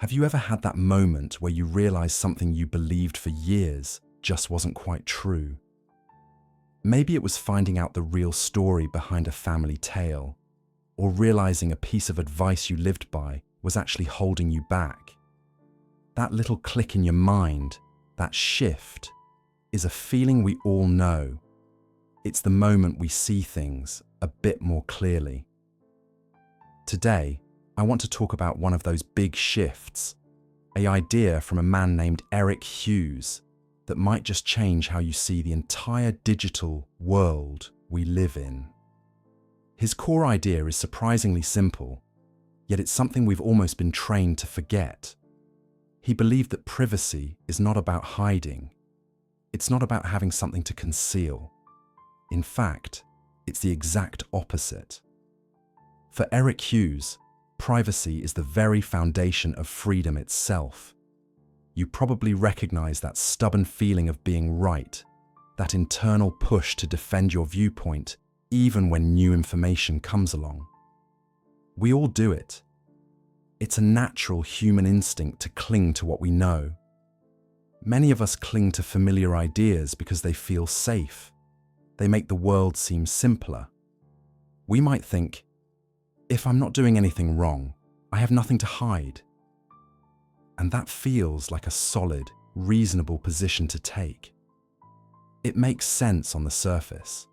Have you ever had that moment where you realize something you believed for years just wasn't quite true? Maybe it was finding out the real story behind a family tale, or realizing a piece of advice you lived by was actually holding you back. That little click in your mind, that shift, is a feeling we all know. It's the moment we see things a bit more clearly. Today, I want to talk about one of those big shifts, an idea from a man named Eric Hughes that might just change how you see the entire digital world we live in. His core idea is surprisingly simple, yet it's something we've almost been trained to forget. He believed that privacy is not about hiding. It's not about having something to conceal. In fact, it's the exact opposite. For Eric Hughes, privacy is the very foundation of freedom itself. You probably recognize that stubborn feeling of being right, that internal push to defend your viewpoint even when new information comes along. We all do it. It's a natural human instinct to cling to what we know. Many of us cling to familiar ideas because they feel safe. They make the world seem simpler. We might think, if I'm not doing anything wrong, I have nothing to hide. And that feels like a solid, reasonable position to take. It makes sense on the surface.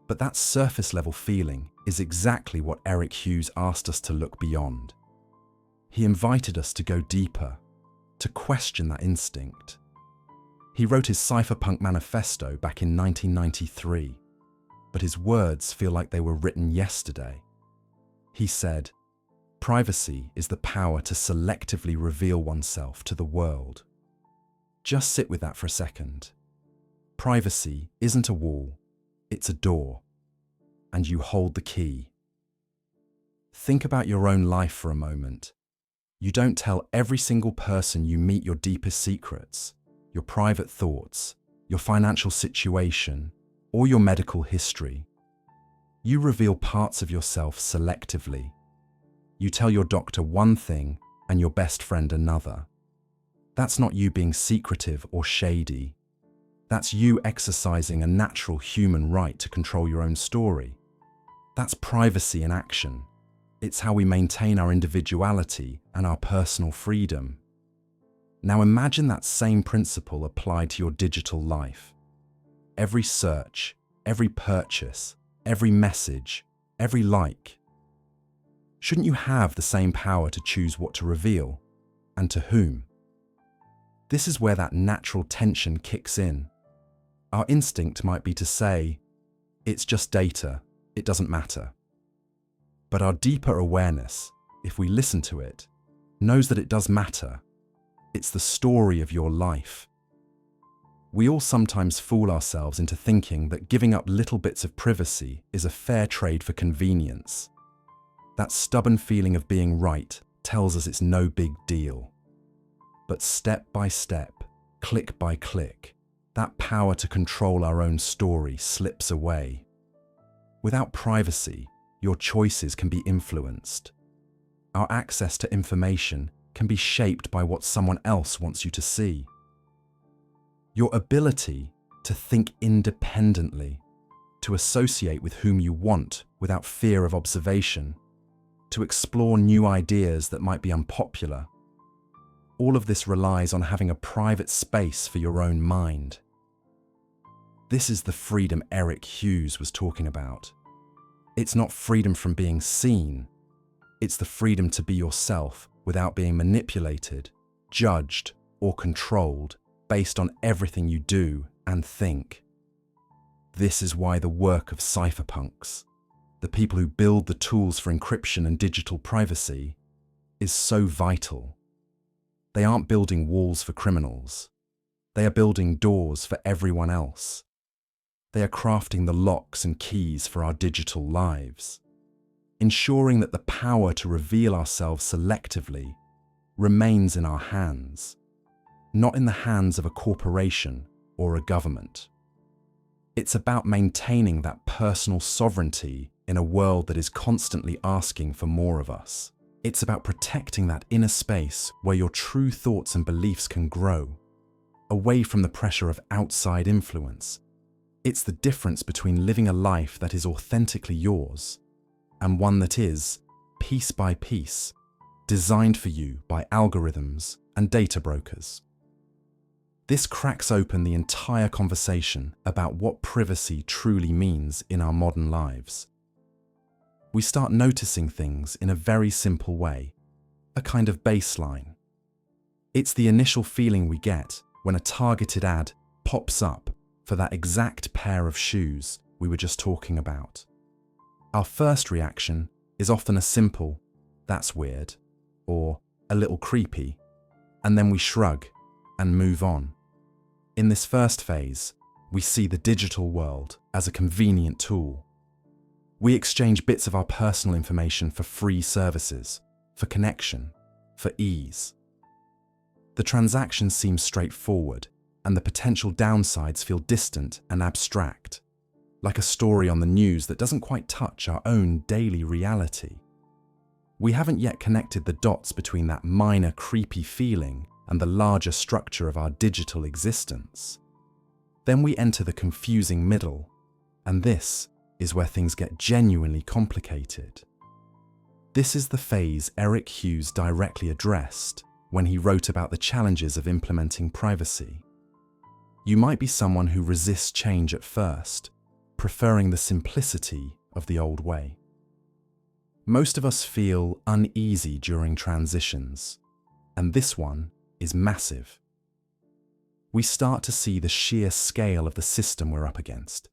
But that surface-level feeling is exactly what Eric Hughes asked us to look beyond. He invited us to go deeper, to question that instinct. He wrote his Cypherpunk manifesto back in 1993, but his words feel like they were written yesterday. He said, "Privacy is the power to selectively reveal oneself to the world." Just sit with that for a second. Privacy isn't a wall, it's a door, and you hold the key. Think about your own life for a moment. You don't tell every single person you meet your deepest secrets, your private thoughts, your financial situation, or your medical history. You reveal parts of yourself selectively. You tell your doctor one thing and your best friend another. That's not you being secretive or shady. That's you exercising a natural human right to control your own story. That's privacy in action. It's how we maintain our individuality and our personal freedom. Now imagine that same principle applied to your digital life. Every search, every purchase, every message, every like. Shouldn't you have the same power to choose what to reveal, and to whom? This is where that natural tension kicks in. Our instinct might be to say, it's just data, it doesn't matter. But our deeper awareness, if we listen to it, knows that it does matter. It's the story of your life. We all sometimes fool ourselves into thinking that giving up little bits of privacy is a fair trade for convenience. That stubborn feeling of being right tells us it's no big deal. But step by step, click by click, that power to control our own story slips away. Without privacy, your choices can be influenced. Our access to information can be shaped by what someone else wants you to see. Your ability to think independently, to associate with whom you want without fear of observation, to explore new ideas that might be unpopular. All of this relies on having a private space for your own mind. This is the freedom Eric Hughes was talking about. It's not freedom from being seen. It's the freedom to be yourself without being manipulated, judged, or controlled based on everything you do and think. This is why the work of cypherpunks, the people who build the tools for encryption and digital privacy, is so vital. They aren't building walls for criminals. They are building doors for everyone else. They are crafting the locks and keys for our digital lives, ensuring that the power to reveal ourselves selectively remains in our hands, not in the hands of a corporation or a government. It's about maintaining that personal sovereignty in a world that is constantly asking for more of us. It's about protecting that inner space where your true thoughts and beliefs can grow, away from the pressure of outside influence. It's the difference between living a life that is authentically yours and one that is, piece by piece, designed for you by algorithms and data brokers. This cracks open the entire conversation about what privacy truly means in our modern lives. We start noticing things in a very simple way, a kind of baseline. It's the initial feeling we get when a targeted ad pops up for that exact pair of shoes we were just talking about. Our first reaction is often a simple, "That's weird," or "a little creepy," and then we shrug and move on. In this first phase, we see the digital world as a convenient tool. We exchange bits of our personal information for free services, for connection, for ease. The transaction seems straightforward, and the potential downsides feel distant and abstract, like a story on the news that doesn't quite touch our own daily reality. We haven't yet connected the dots between that minor creepy feeling and the larger structure of our digital existence. Then we enter the confusing middle, and this is where things get genuinely complicated. This is the phase Eric Hughes directly addressed when he wrote about the challenges of implementing privacy. You might be someone who resists change at first, preferring the simplicity of the old way. Most of us feel uneasy during transitions, and this one is massive. We start to see the sheer scale of the system we're up against.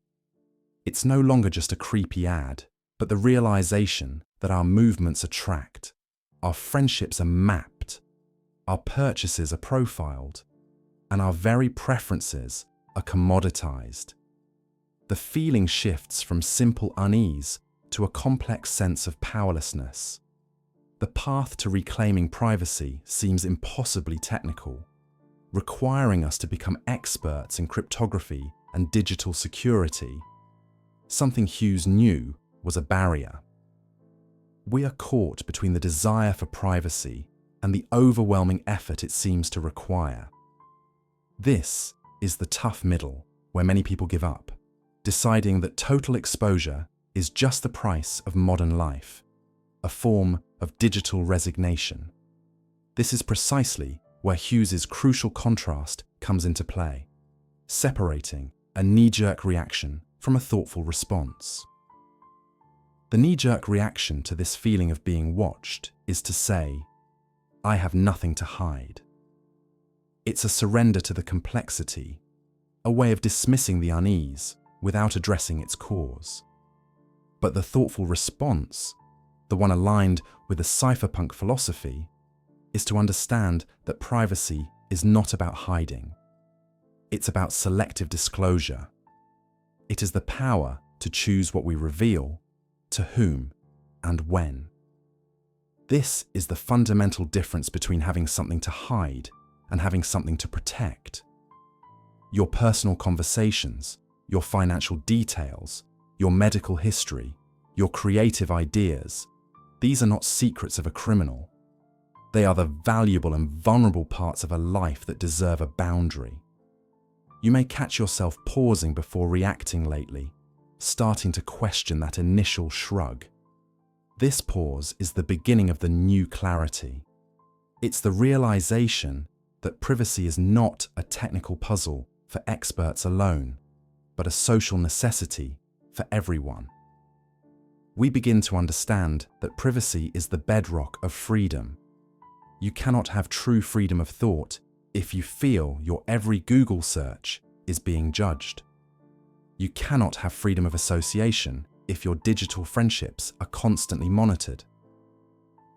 It's no longer just a creepy ad, but the realization that our movements are tracked, our friendships are mapped, our purchases are profiled, and our very preferences are commoditized. The feeling shifts from simple unease to a complex sense of powerlessness. The path to reclaiming privacy seems impossibly technical, requiring us to become experts in cryptography and digital security. Something Hughes knew was a barrier. We are caught between the desire for privacy and the overwhelming effort it seems to require. This is the tough middle where many people give up, deciding that total exposure is just the price of modern life, a form of digital resignation. This is precisely where Hughes's crucial contrast comes into play, separating a knee-jerk reaction from a thoughtful response. The knee-jerk reaction to this feeling of being watched is to say, "I have nothing to hide." It's a surrender to the complexity, a way of dismissing the unease without addressing its cause. But the thoughtful response, the one aligned with the cypherpunk philosophy, is to understand that privacy is not about hiding. It's about selective disclosure. It is the power to choose what we reveal, to whom, and when. This is the fundamental difference between having something to hide and having something to protect. Your personal conversations, your financial details, your medical history, your creative ideas, these are not secrets of a criminal. They are the valuable and vulnerable parts of a life that deserve a boundary. You may catch yourself pausing before reacting lately, starting to question that initial shrug. This pause is the beginning of the new clarity. It's the realization that privacy is not a technical puzzle for experts alone, but a social necessity for everyone. We begin to understand that privacy is the bedrock of freedom. You cannot have true freedom of thought if you feel your every Google search is being judged. You cannot have freedom of association if your digital friendships are constantly monitored.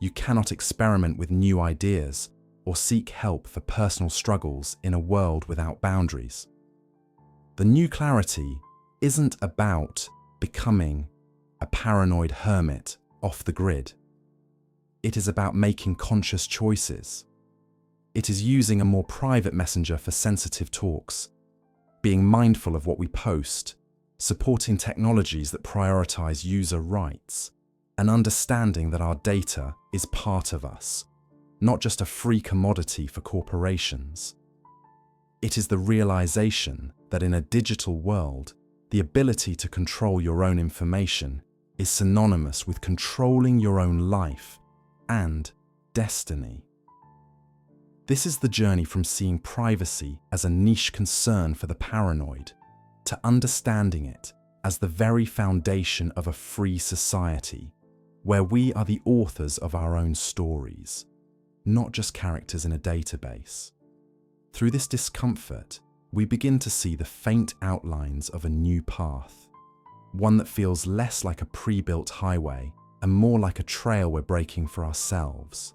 You cannot experiment with new ideas or seek help for personal struggles in a world without boundaries. The new clarity isn't about becoming a paranoid hermit off the grid. It is about making conscious choices. It is using a more private messenger for sensitive talks, being mindful of what we post, supporting technologies that prioritize user rights, an understanding that our data is part of us, not just a free commodity for corporations. It is the realization that in a digital world, the ability to control your own information is synonymous with controlling your own life and destiny. This is the journey from seeing privacy as a niche concern for the paranoid to understanding it as the very foundation of a free society, where we are the authors of our own stories, not just characters in a database. Through this discomfort, we begin to see the faint outlines of a new path, one that feels less like a pre-built highway and more like a trail we're breaking for ourselves.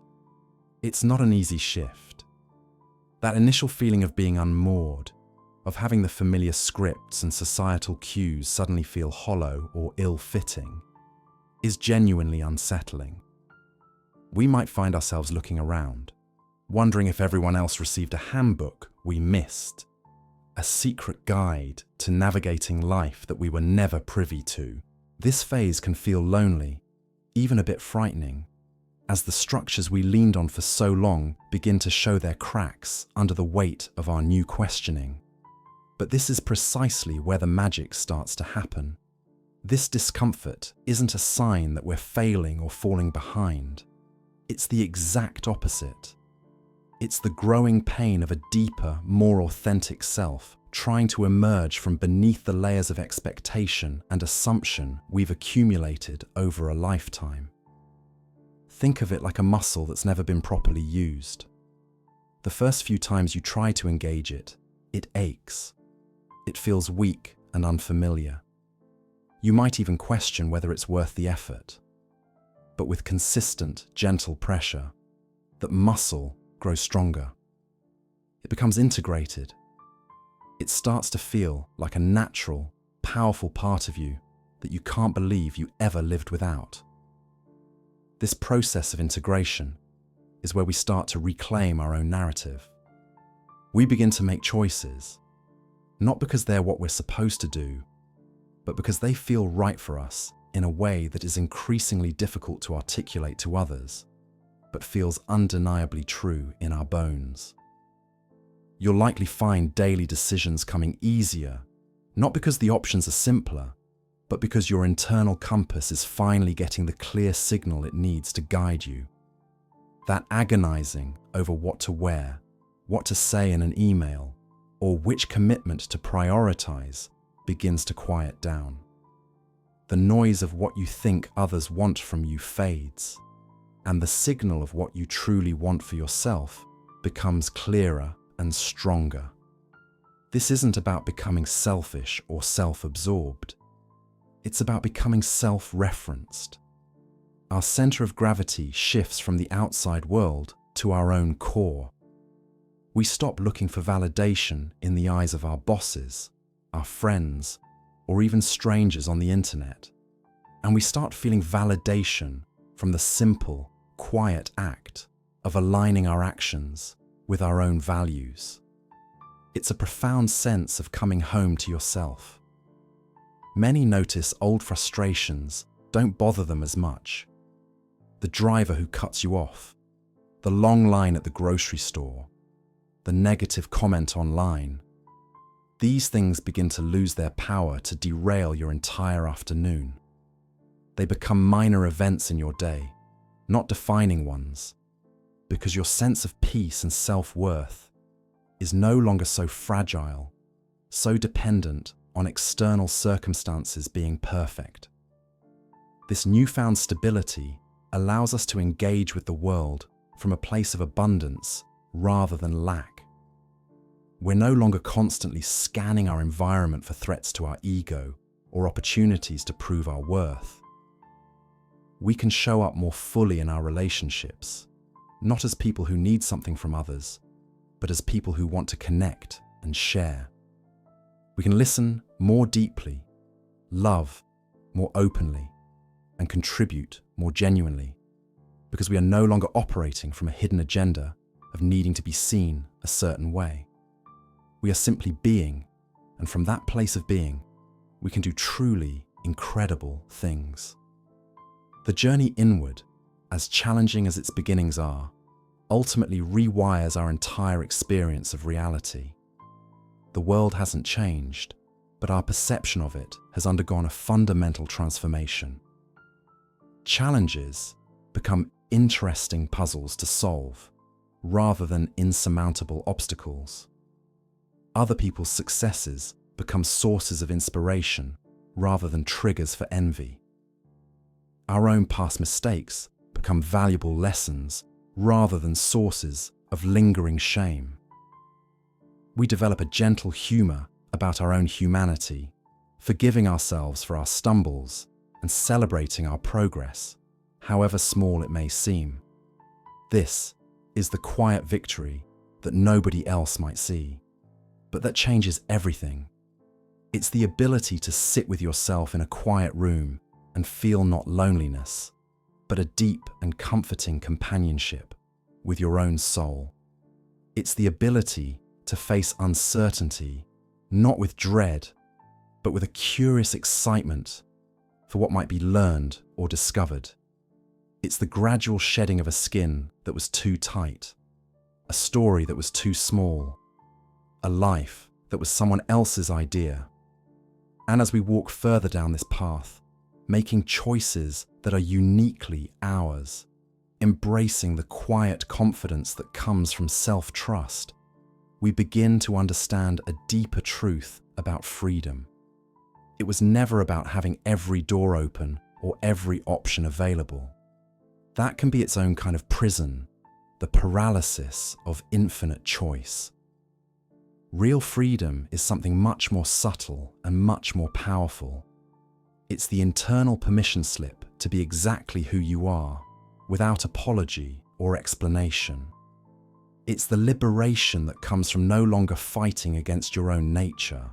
It's not an easy shift. That initial feeling of being unmoored, of having the familiar scripts and societal cues suddenly feel hollow or ill-fitting, is genuinely unsettling. We might find ourselves looking around, wondering if everyone else received a handbook we missed, a secret guide to navigating life that we were never privy to. This phase can feel lonely, even a bit frightening, as the structures we leaned on for so long begin to show their cracks under the weight of our new questioning. But this is precisely where the magic starts to happen. This discomfort isn't a sign that we're failing or falling behind. It's the exact opposite. It's the growing pain of a deeper, more authentic self trying to emerge from beneath the layers of expectation and assumption we've accumulated over a lifetime. Think of it like a muscle that's never been properly used. The first few times you try to engage it, it aches. It feels weak and unfamiliar. You might even question whether it's worth the effort. But with consistent, gentle pressure, that muscle grows stronger. It becomes integrated. It starts to feel like a natural, powerful part of you that you can't believe you ever lived without. This process of integration is where we start to reclaim our own narrative. We begin to make choices, not because they're what we're supposed to do, but because they feel right for us in a way that is increasingly difficult to articulate to others, but feels undeniably true in our bones. You'll likely find daily decisions coming easier, not because the options are simpler, but because your internal compass is finally getting the clear signal it needs to guide you. That agonizing over what to wear, what to say in an email, or which commitment to prioritize begins to quiet down. The noise of what you think others want from you fades, and the signal of what you truly want for yourself becomes clearer and stronger. This isn't about becoming selfish or self-absorbed. It's about becoming self-referenced. Our center of gravity shifts from the outside world to our own core. We stop looking for validation in the eyes of our bosses, our friends, or even strangers on the internet, and we start feeling validation from the simple, quiet act of aligning our actions with our own values. It's a profound sense of coming home to yourself. Many notice old frustrations don't bother them as much. The driver who cuts you off, the long line at the grocery store, the negative comment online. These things begin to lose their power to derail your entire afternoon. They become minor events in your day, not defining ones, because your sense of peace and self-worth is no longer so fragile, so dependent on external circumstances being perfect. This newfound stability allows us to engage with the world from a place of abundance rather than lack. We're no longer constantly scanning our environment for threats to our ego or opportunities to prove our worth. We can show up more fully in our relationships, not as people who need something from others, but as people who want to connect and share. We can listen more deeply, love more openly, and contribute more genuinely, because we are no longer operating from a hidden agenda of needing to be seen a certain way. We are simply being, and from that place of being, we can do truly incredible things. The journey inward, as challenging as its beginnings are, ultimately rewires our entire experience of reality. The world hasn't changed, but our perception of it has undergone a fundamental transformation. Challenges become interesting puzzles to solve, rather than insurmountable obstacles. Other people's successes become sources of inspiration, rather than triggers for envy. Our own past mistakes become valuable lessons, rather than sources of lingering shame. We develop a gentle humor about our own humanity, forgiving ourselves for our stumbles and celebrating our progress, however small it may seem. This is the quiet victory that nobody else might see, but that changes everything. It's the ability to sit with yourself in a quiet room and feel not loneliness, but a deep and comforting companionship with your own soul. It's the ability to face uncertainty, not with dread, but with a curious excitement for what might be learned or discovered. It's the gradual shedding of a skin that was too tight, a story that was too small, a life that was someone else's idea. And as we walk further down this path, making choices that are uniquely ours, embracing the quiet confidence that comes from self-trust, we begin to understand a deeper truth about freedom. It was never about having every door open or every option available. That can be its own kind of prison, the paralysis of infinite choice. Real freedom is something much more subtle and much more powerful. It's the internal permission slip to be exactly who you are, without apology or explanation. It's the liberation that comes from no longer fighting against your own nature.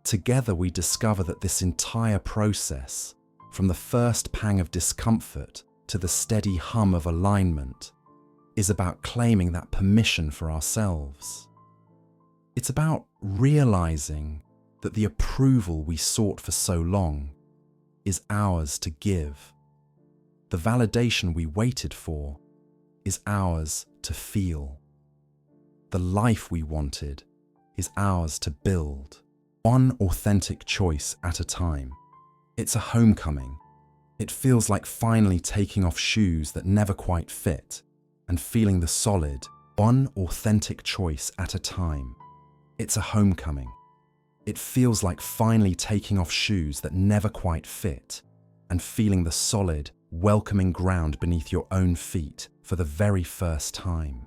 Together we discover that this entire process, from the first pang of discomfort to the steady hum of alignment, is about claiming that permission for ourselves. It's about realizing that the approval we sought for so long is ours to give. The validation we waited for is ours to feel. The life we wanted is ours to build, one authentic choice at a time. It's a homecoming. It feels like finally taking off shoes that never quite fit and feeling the solid, one authentic choice at a time. It's a homecoming. It feels like finally taking off shoes that never quite fit and feeling the solid, welcoming ground beneath your own feet for the very first time.